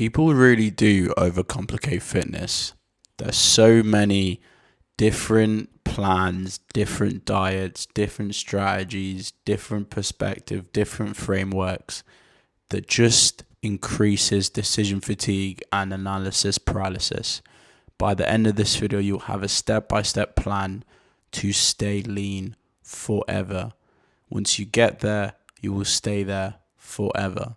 People really do overcomplicate fitness. There's so many different plans, different diets, different strategies, different perspective, different frameworks that just increases decision fatigue and analysis paralysis. By the end of this video, you'll have a step-by-step plan to stay lean forever. Once you get there, you will stay there forever.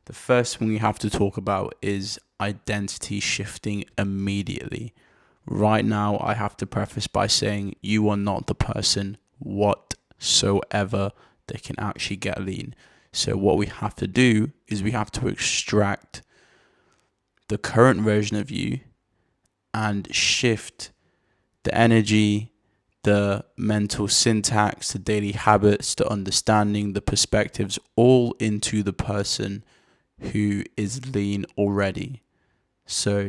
The first thing we have to talk about is identity shifting immediately. Right now, I have to preface by saying you are not the person whatsoever that can actually get lean. So what we have to do is we have to extract the current version of you and shift the energy, the mental syntax, the daily habits, the understanding, the perspectives, all into the person who is lean already. So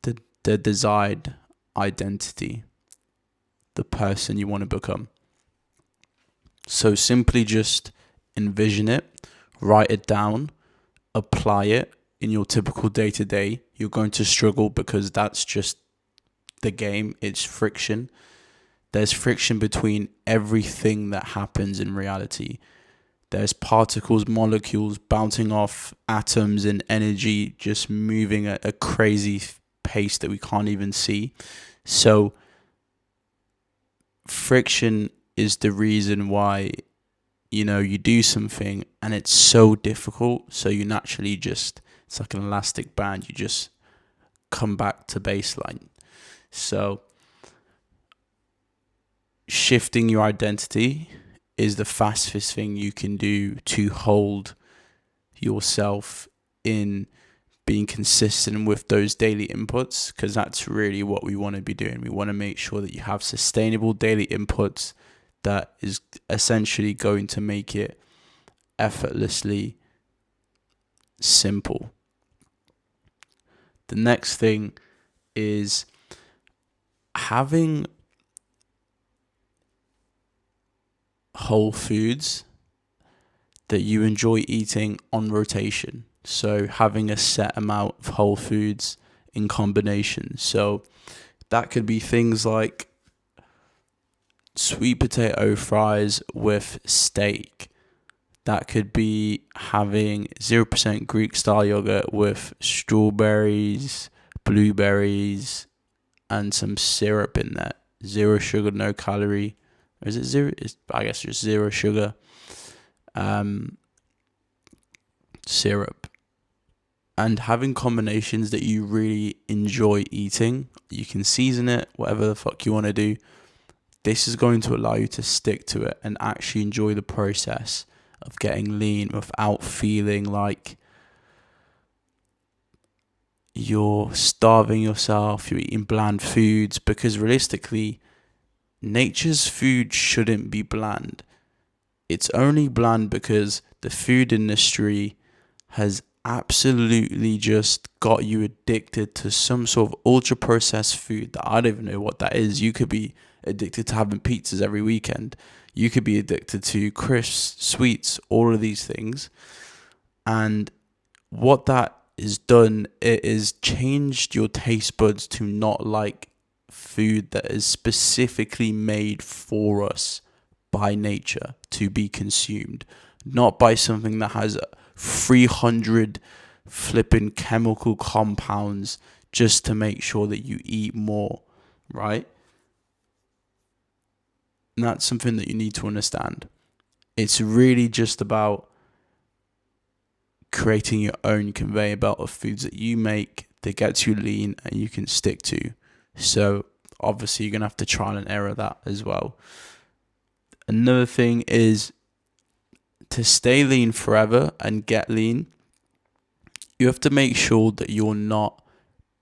the desired identity, the person you want to become. So simply just envision it, write it down, apply it in your typical day-to-day. You're going to struggle because that's just the game. It's friction. There's friction between everything that happens in reality. There's particles, molecules bouncing off atoms and energy just moving at a crazy pace that we can't even see. So friction is the reason why, you do something and it's so difficult. So you naturally it's like an elastic band. You just come back to baseline. So shifting your identity is the fastest thing you can do to hold yourself in being consistent with those daily inputs, because that's really what we want to be doing. We want to make sure that you have sustainable daily inputs that is essentially going to make it effortlessly simple. The next thing is having whole foods that you enjoy eating on rotation. So having a set amount of whole foods in combination. So that could be things like sweet potato fries with steak. That could be having 0% Greek style yogurt with strawberries, blueberries, and some syrup in that. 0 sugar, no calorie. Or is it zero? I guess just 0 sugar. Syrup. And having combinations that you really enjoy eating. You can season it, whatever the fuck you want to do. This is going to allow you to stick to it and actually enjoy the process of getting lean without feeling like you're starving yourself, you're eating bland foods, because realistically, nature's food shouldn't be bland. It's only bland because the food industry has absolutely just got you addicted to some sort of ultra processed food that I don't even know what that is. You could be addicted to having pizzas every weekend. You could be addicted to crisps, sweets, all of these things. And what that is done, it is changed your taste buds to not like food that is specifically made for us by nature to be consumed, not by something that has 300 flipping chemical compounds just to make sure that you eat more, right? And that's something that you need to understand. It's really just about creating your own conveyor belt of foods that you make that gets you lean and you can stick to. So obviously you're going to have to trial and error that as well. Another thing is to stay lean forever and get lean, you have to make sure that you're not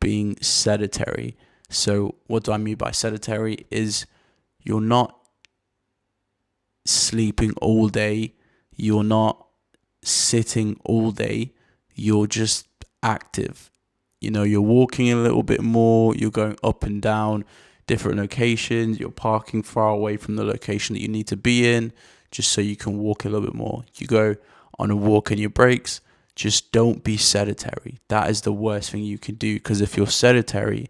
being sedentary. So what do I mean by sedentary is you're not sleeping all day, you're not sitting all day, you're just active. You're walking a little bit more, you're going up and down different locations, you're parking far away from the location that you need to be in just so you can walk a little bit more. You go on a walk in your breaks, just don't be sedentary. That is the worst thing you can do, because if you're sedentary,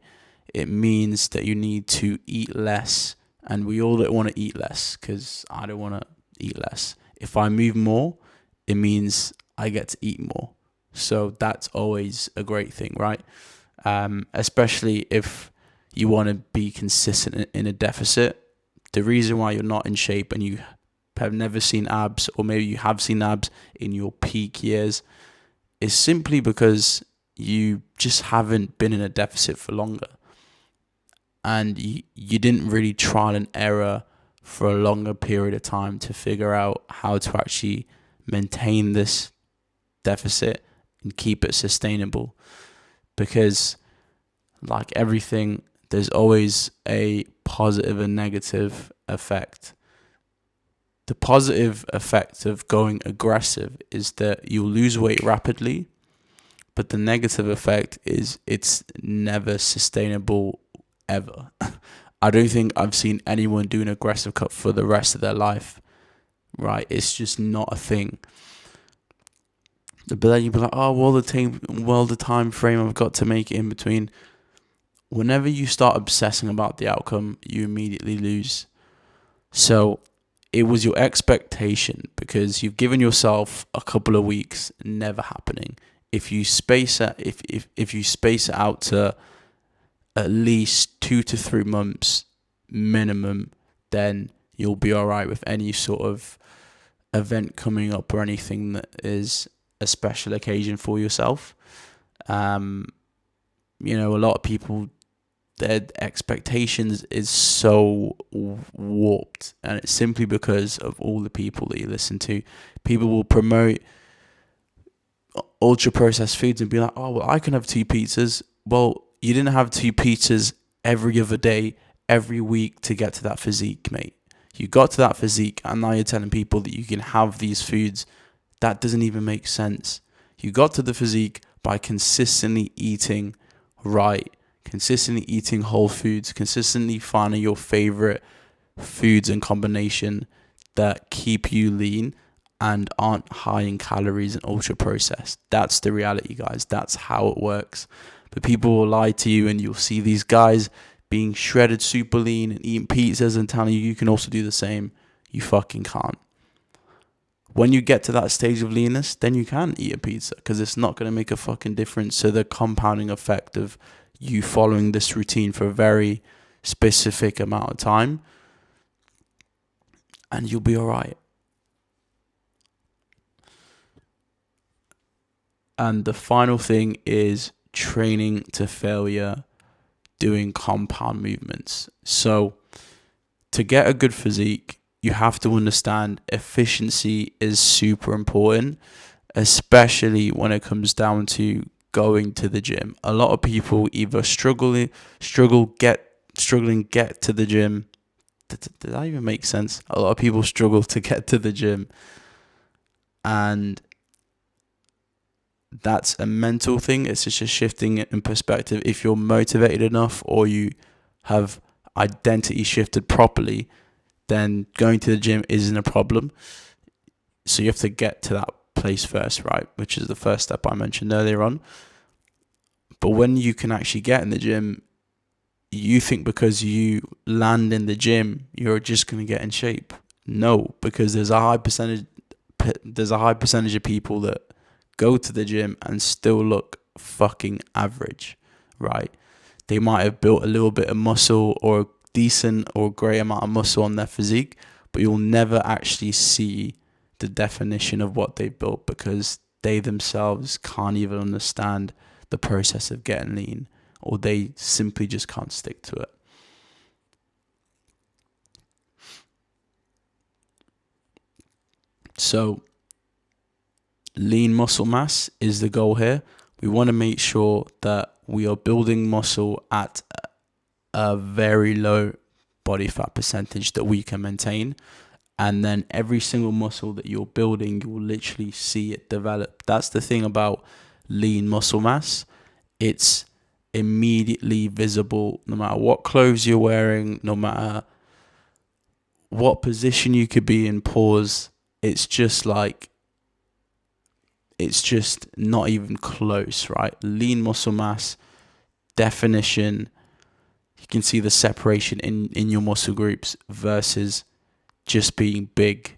it means that you need to eat less, and we all don't want to eat less, because I don't want to eat less. If I move more, it means I get to eat more. So that's always a great thing, right? Especially if you want to be consistent in a deficit. The reason why you're not in shape and you have never seen abs, or maybe you have seen abs in your peak years, is simply because you just haven't been in a deficit for longer. And you didn't really trial and error for a longer period of time to figure out how to actually maintain this deficit and keep it sustainable. Because like everything, there's always a positive and negative effect. The positive effect of going aggressive is that you'll lose weight rapidly, but the negative effect is it's never sustainable ever. I don't think I've seen anyone do an aggressive cut for the rest of their life, right? It's just not a thing. But then you'd be like, oh, the time frame I've got to make it in between. Whenever you start obsessing about the outcome, you immediately lose. So it was your expectation, because you've given yourself a couple of weeks, never happening. If you space it, if you space it out to at least 2 to 3 months minimum, then you'll be all right with any sort of event coming up or anything that is a special occasion for yourself. A lot of people, their expectations is so warped, and it's simply because of all the people that you listen to. People will promote ultra processed foods and be like, oh, well, I can have 2 pizzas. Well, you didn't have 2 pizzas every other day, every week to get to that physique, mate. You got to that physique, and now you're telling people that you can have these foods. That doesn't even make sense. You got to the physique by consistently eating right, consistently eating whole foods, consistently finding your favorite foods and combination that keep you lean and aren't high in calories and ultra processed. That's the reality, guys. That's how it works. But people will lie to you, and you'll see these guys being shredded super lean and eating pizzas and telling you can also do the same. You fucking can't. When you get to that stage of leanness, then you can eat a pizza, because it's not going to make a fucking difference to the compounding effect of you following this routine for a very specific amount of time, and you'll be all right. And the final thing is training to failure, doing compound movements. So to get a good physique, you have to understand efficiency is super important, especially when it comes down to going to the gym. A lot of people either struggling get to the gym. Did that even make sense? A lot of people struggle to get to the gym, and that's a mental thing. It's just a shifting in perspective. If you're motivated enough, or you have identity shifted properly, then going to the gym isn't a problem. So you have to get to that place first, right? Which is the first step I mentioned earlier on. But when you can actually get in the gym, you think because you land in the gym, you're just going to get in shape. No, because there's a high percentage of people that go to the gym and still look fucking average, right? They might have built a little bit of muscle, or a decent or great amount of muscle on their physique, but you'll never actually see the definition of what they built, because they themselves can't even understand the process of getting lean, or they simply just can't stick to it. So lean muscle mass is the goal here. We want to make sure that we are building muscle at a very low body fat percentage that we can maintain. And then every single muscle that you're building, you will literally see it develop. That's the thing about lean muscle mass. It's immediately visible, no matter what clothes you're wearing, no matter what position you could be in, pause. It's just like, it's just not even close, right? Lean muscle mass, definition, you can see the separation in your muscle groups versus just being big,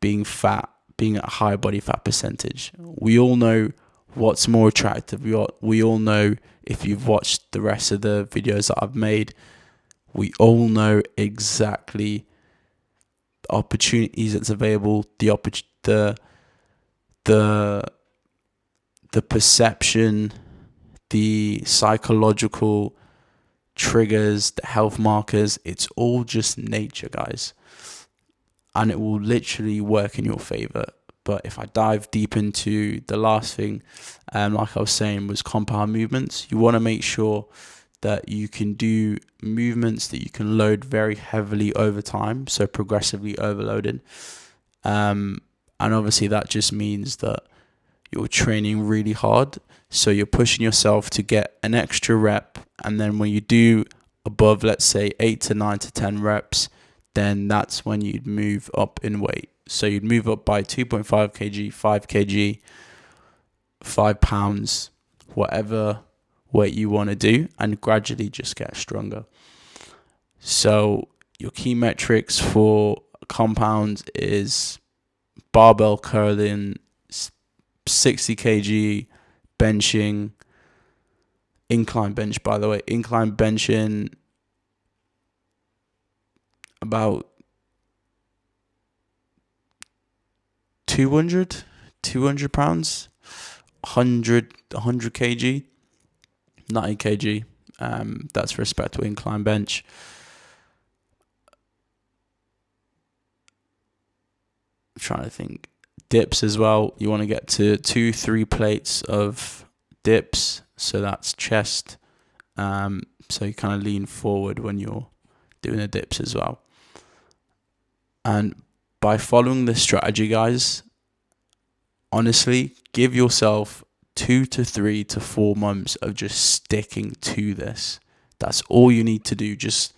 being fat, being at a high body fat percentage. We all know what's more attractive. We all know, if you've watched the rest of the videos that I've made, we all know exactly the opportunities that's available, the perception, the psychological triggers, the health markers. It's all just nature, guys, and it will literally work in your favor. But if I dive deep into the last thing, like I was saying, was compound movements. You want to make sure that you can do movements that you can load very heavily over time, so progressively overloaded. And obviously that just means that you're training really hard, so you're pushing yourself to get an extra rep, and then when you do above, let's say 8 to 9 to 10 reps, then that's when you'd move up in weight. So you'd move up by 2.5 kg, 5 kg, 5 pounds, whatever weight you want to do, and gradually just get stronger. So your key metrics for compound is barbell curling, 60 kg benching, incline benching about 200 pounds, 100 kg, 90 kg. That's for respect to incline bench. I'm trying to think. Dips as well. You want to get to 2-3 plates of dips. So that's chest. So you kind of lean forward when you're doing the dips as well. And by following this strategy, guys, honestly, give yourself 2 to 3 to 4 months of just sticking to this. That's all you need to do. Just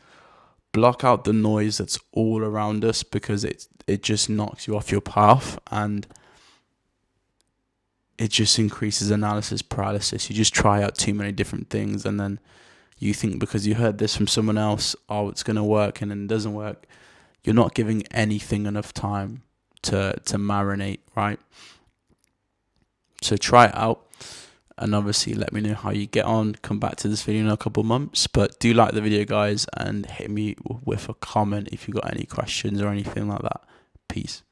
block out the noise that's all around us, because it just knocks you off your path, and it just increases analysis paralysis. You just try out too many different things, and then you think because you heard this from someone else, oh, it's going to work, and then it doesn't work. You're not giving anything enough time to marinate, right? So try it out, and obviously let me know how you get on. Come back to this video in a couple months, but do like the video, guys, and hit me with a comment if you got any questions or anything like that. Peace.